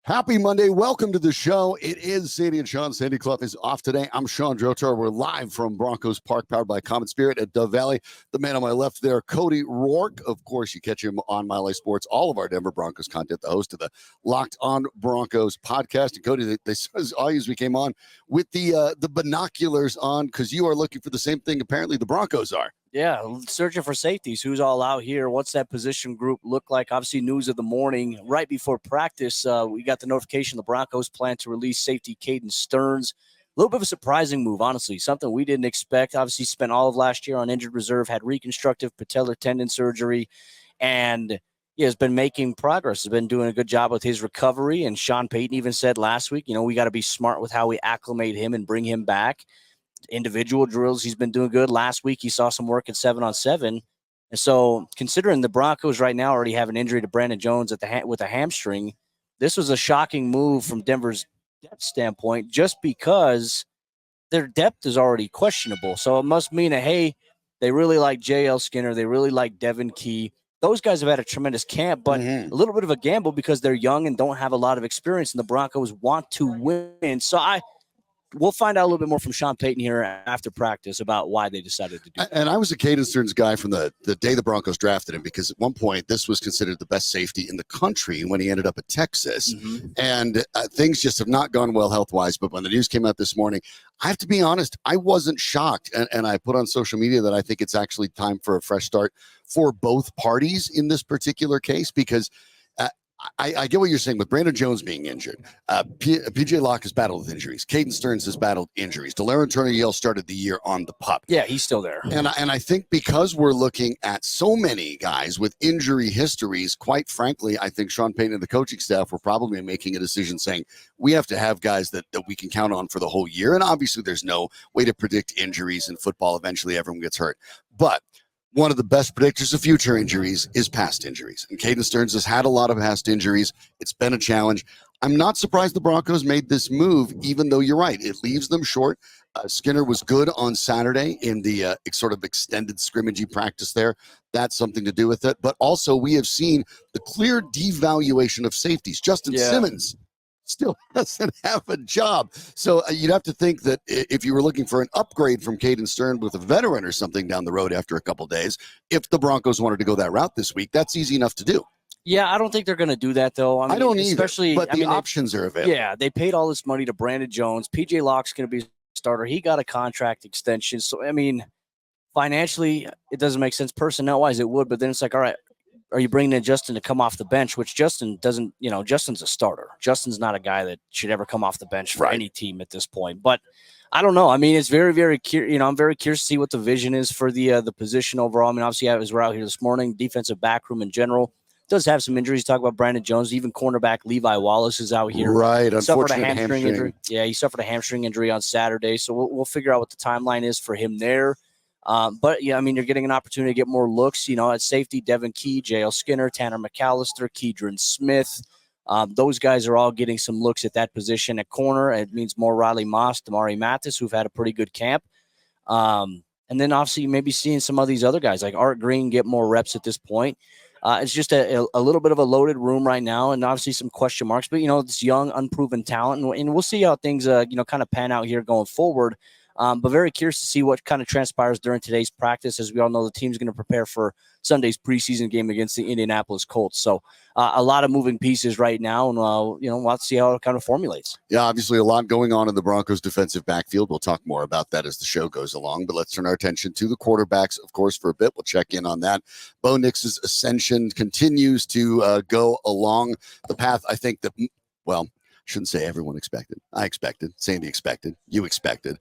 Happy Monday. Welcome to the show. It is Sandy and Shawn. Sandy Clough is off today. I'm Shawn Drotar. We're live from Broncos Park, powered by Common Spirit at Dove Valley. The man on my left there, Cody Roark. Of course, you catch him on Mile High Sports, all of our Denver Broncos content, the host of the Locked On Broncos podcast. And Cody, they saw you as we came on with the binoculars on because you are looking for the same thing apparently the Broncos are. Yeah, searching for safeties. Who's all out here? What's that position group look like? Obviously, news of the morning. Right before practice, we got the notification the Broncos plan to release safety Caden Sterns. A little bit of a surprising move, honestly. Something we didn't expect. Obviously, spent all of last year on injured reserve, had reconstructive patellar tendon surgery, and has been making progress. Has been doing a good job with his recovery. And Sean Payton even said last week, we got to be smart with how we acclimate him and bring him back. Individual drills, he's been doing good. Last week, he saw some work at 7-on-7. And so, considering the Broncos right now already have an injury to Brandon Jones with a hamstring, this was a shocking move from Denver's depth standpoint just because their depth is already questionable. So, it must mean that, hey, they really like J.L. Skinner. They really like Devin Key. Those guys have had a tremendous camp, but a little bit of a gamble because they're young and don't have a lot of experience, and the Broncos want to win. So, we'll find out a little bit more from Sean Payton here after practice about why they decided to do that. And I was a Caden Sterns guy from the day the Broncos drafted him because at one point this was considered the best safety in the country when he ended up at Texas. And things just have not gone well health-wise. But when the news came out this morning, I have to be honest, I wasn't shocked. And I put on social media that I think it's actually time for a fresh start for both parties in this particular case because I get what you're saying with Brandon Jones being injured. PJ Locke has battled with injuries. Caden Sterns has battled injuries. Delarrin Turner-Yell started the year on the PUP. Yeah, he's still there. And I think because we're looking at so many guys with injury histories, quite frankly, I think Sean Payton and the coaching staff were probably making a decision saying we have to have guys that we can count on for the whole year. And obviously there's no way to predict injuries in football. Eventually everyone gets hurt. But one of the best predictors of future injuries is past injuries. And Caden Sterns has had a lot of past injuries. It's been a challenge. I'm not surprised the Broncos made this move, even though you're right. It leaves them short. Skinner was good on Saturday in the sort of extended scrimmagey practice there. That's something to do with it. But also we have seen the clear devaluation of safeties. Justin Simmons still doesn't have a job. So you'd have to think that if you were looking for an upgrade from Caden Sterns with a veteran or something down the road after a couple days, if the Broncos wanted to go that route this week, that's easy enough to do. Yeah, I don't think they're going to do that, though. I don't either, but the options are available. Yeah, they paid all this money to Brandon Jones. PJ Locke's going to be a starter. He got a contract extension. So, financially, it doesn't make sense. Personnel-wise, it would, but then it's like, all right, are you bringing in Justin to come off the bench, which Justin doesn't, Justin's a starter. Justin's not a guy that should ever come off the bench for any team at this point. But I don't know. It's very, very curious. I'm very curious to see what the vision is for the position overall. Obviously, as we're out here this morning, defensive backroom in general does have some injuries. Talk about Brandon Jones, even cornerback Levi Wallace is out here. Right, unfortunate hamstring injury. Yeah, he suffered a hamstring injury on Saturday. So we'll figure out what the timeline is for him there. But you're getting an opportunity to get more looks, at safety, Devin Key, J.L. Skinner, Tanner McAllister, Keydron Smith. Those guys are all getting some looks at that position at corner. It means more Riley Moss, Damari Mathis, who've had a pretty good camp. And then obviously maybe seeing some of these other guys like Art Green get more reps at this point. It's just a little bit of a loaded room right now and obviously some question marks, but it's young, unproven talent. And we'll see how things, kind of pan out here going forward. But very curious to see what kind of transpires during today's practice. As we all know, the team's going to prepare for Sunday's preseason game against the Indianapolis Colts. So a lot of moving pieces right now, and we'll have to see how it kind of formulates. Yeah, obviously a lot going on in the Broncos defensive backfield. We'll talk more about that as the show goes along, but let's turn our attention to the quarterbacks, of course, for a bit. We'll check in on that. Bo Nix's ascension continues to go along the path, I think that, shouldn't say everyone expected. I expected. Sandy expected. You expected.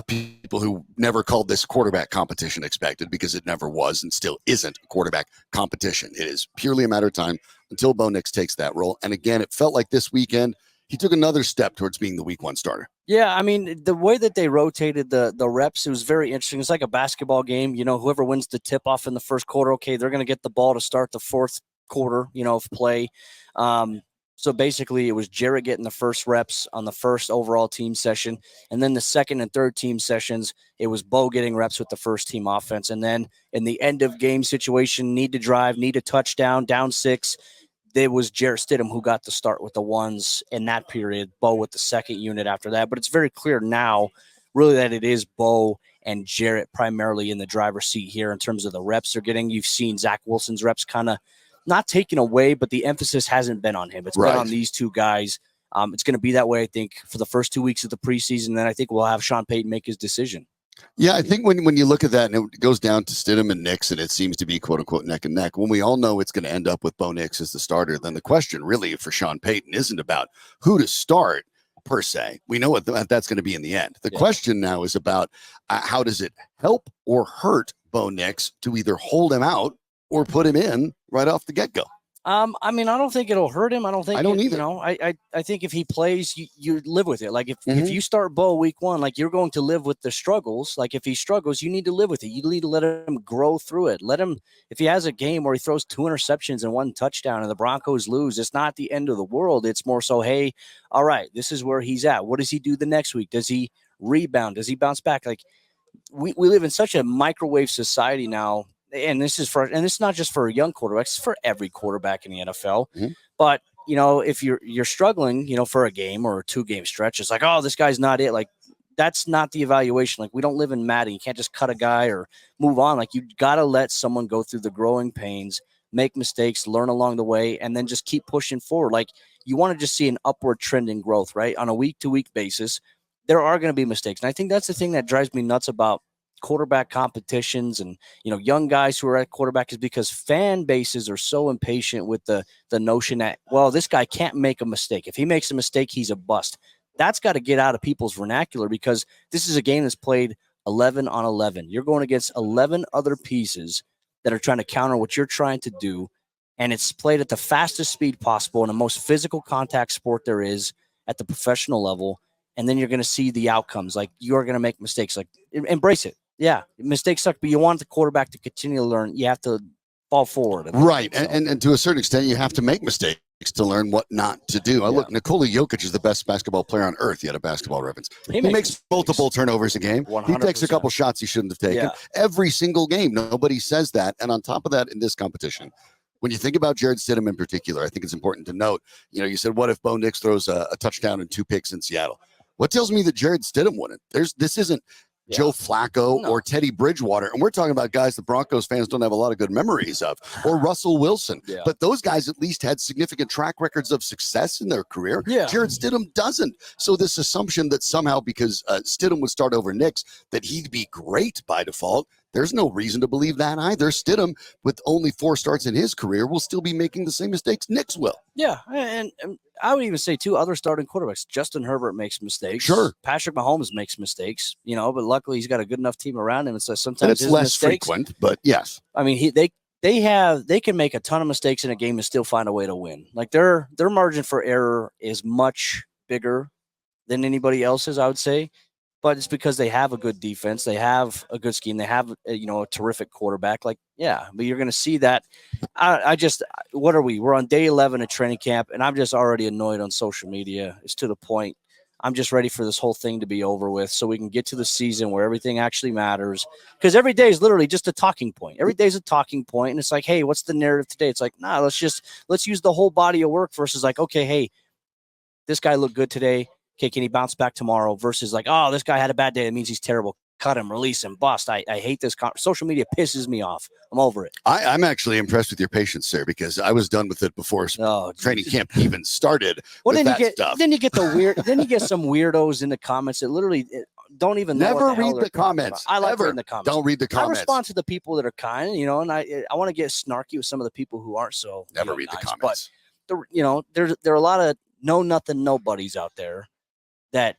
People who never called this quarterback competition expected because it never was and still isn't a quarterback competition. It is purely a matter of time until Bo Nix takes that role. And again, it felt like this weekend he took another step towards being the week one starter. Yeah, the way that they rotated the reps, it was very interesting. It's like a basketball game. Whoever wins the tip-off in the first quarter, okay, they're going to get the ball to start the fourth quarter, of play. So basically, it was Jarrett getting the first reps on the first overall team session. And then the second and third team sessions, it was Bo getting reps with the first team offense. And then in the end of game situation, need to drive, need a touchdown, down 6. there was Jarrett Stidham who got the start with the ones in that period, Bo with the second unit after that. But it's very clear now, really, that it is Bo and Jarrett primarily in the driver's seat here in terms of the reps they're getting. You've seen Zach Wilson's reps kind of not taken away, but the emphasis hasn't been on him. It's been on these two guys. It's going to be that way, I think, for the first 2 weeks of the preseason. Then I think we'll have Sean Payton make his decision. Yeah, I think when you look at that and it goes down to Stidham and Nix and it seems to be quote unquote neck and neck, when we all know it's going to end up with Bo Nix as the starter, then the question really for Sean Payton isn't about who to start per se. We know what that's going to be in the end. The question now is about how does it help or hurt Bo Nix to either hold him out or put him in right off the get-go? I mean, I don't think it'll hurt him. I don't either. You know, I think if he plays, you live with it. Like if you start Bo week 1, like you're going to live with the struggles. Like if he struggles, you need to live with it. You need to let him grow through it. Let him, if he has a game where he throws 2 interceptions and 1 touchdown and the Broncos lose, it's not the end of the world. It's more so, hey, all right, this is where he's at. What does he do the next week? Does he rebound? Does he bounce back? Like we live in such a microwave society now. And this is not just for young quarterbacks, it's for every quarterback in the NFL. But, you know, if you're struggling, you know, for a game or a 2-game stretch, it's like, oh, this guy's not it. Like, that's not the evaluation. Like, we don't live in Madden. You can't just cut a guy or move on. Like, you got to let someone go through the growing pains, make mistakes, learn along the way, and then just keep pushing forward. Like, you want to just see an upward trend in growth, right? On a week-to-week basis, there are going to be mistakes. And I think that's the thing that drives me nuts about quarterback competitions and, you know, young guys who are at quarterback, is because fan bases are so impatient with the notion that, well, this guy can't make a mistake. If he makes a mistake, he's a bust. That's got to get out of people's vernacular, because this is a game that's played 11 on 11. You're going against 11 other pieces that are trying to counter what you're trying to do. And it's played at the fastest speed possible in the most physical contact sport there is at the professional level. And then you're going to see the outcomes. Like, you're going to make mistakes. Like, embrace it. Yeah, mistakes suck, but you want the quarterback to continue to learn. You have to fall forward. Right, and to a certain extent, you have to make mistakes to learn what not to do. Look, Nikola Jokic is the best basketball player on earth. Yet a basketball reference. He makes multiple turnovers a game. 100%. He takes a couple shots he shouldn't have taken. Every single game. Nobody says that. And on top of that, in this competition, when you think about Jarrett Stidham in particular, I think it's important to note, you know, you said, what if Bo Nix throws a touchdown and 2 picks in Seattle? What tells me that Jarrett Stidham wouldn't? This isn't Joe Flacco or Teddy Bridgewater. And we're talking about guys the Broncos fans don't have a lot of good memories of, or Russell Wilson. But those guys at least had significant track records of success in their career. Jarrett Stidham doesn't. So this assumption that somehow because Stidham would start over Nix, that he'd be great by default, there's no reason to believe that either. Stidham, with only 4 starts in his career, will still be making the same mistakes Nix will. Yeah, and I would even say, too, other starting quarterbacks. Justin Herbert makes mistakes. Sure. Patrick Mahomes makes mistakes, you know, but luckily he's got a good enough team around him. And so sometimes and it's less frequent, but yes. I mean, they can make a ton of mistakes in a game and still find a way to win. Like, their margin for error is much bigger than anybody else's, I would say. But it's because they have a good defense. They have a good scheme. They have, a terrific quarterback. Like, yeah, but you're going to see that. What are we? We're on day 11 of training camp, and I'm just already annoyed on social media. It's to the point I'm just ready for this whole thing to be over with so we can get to the season where everything actually matters. Because every day is literally just a talking point. Every day is a talking point, and it's like, hey, what's the narrative today? It's like, nah, let's use the whole body of work versus like, okay, hey, this guy looked good today. Okay, can he bounce back tomorrow? Versus like, oh, this guy had a bad day. That means he's terrible. Cut him, release him, bust. I hate this. Social media pisses me off. I'm over it. I'm actually impressed with your patience, sir, because I was done with it before training camp even started. Well, then you get the weird. Then you get some weirdos in the comments that literally don't even know. Never read the comments. I like reading the comments. Don't read the comments. I respond to the people that are kind, and I want to get snarky with some of the people who aren't so. Never read nice. the comments. But there are a lot of know-nothing nobodies out there that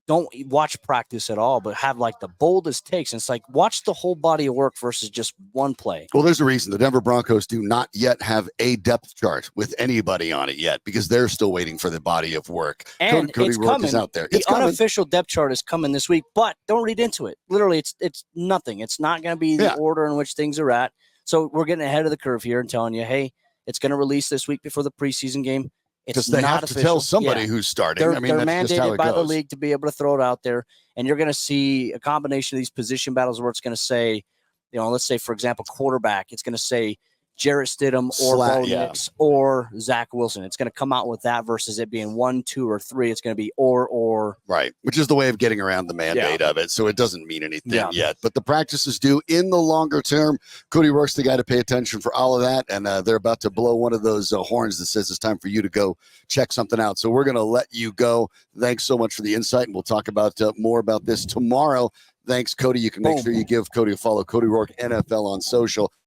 don't watch practice at all, but have like the boldest takes. And it's like, watch the whole body of work versus just one play. Well, there's a reason the Denver Broncos do not yet have a depth chart with anybody on it yet, because they're still waiting for the body of work. And Cody it's Roark coming. is out there. The unofficial depth chart is coming this week, but don't read into it. Literally, it's nothing. It's not going to be the order in which things are at. So we're getting ahead of the curve here and telling you, hey, it's going to release this week before the preseason game. Because they have to tell somebody who's starting. They're that's mandated just how it by goes. the league to be able to throw it out there. And you're going to see a combination of these position battles where it's going to say, let's say, for example, quarterback. It's going to say Jarrett Stidham or Bo Yeah. Nix or Zach Wilson. It's going to come out with that versus it being 1, 2, or 3. It's going to be or. Right, which is the way of getting around the mandate of it. So it doesn't mean anything yet. But the practices do in the longer term. Cody Roark's the guy to pay attention for all of that. And they're about to blow one of those horns that says it's time for you to go check something out. So we're going to let you go. Thanks so much for the insight. And we'll talk about more about this tomorrow. Thanks, Cody. You can make sure you give Cody a follow. Cody Roark NFL on social.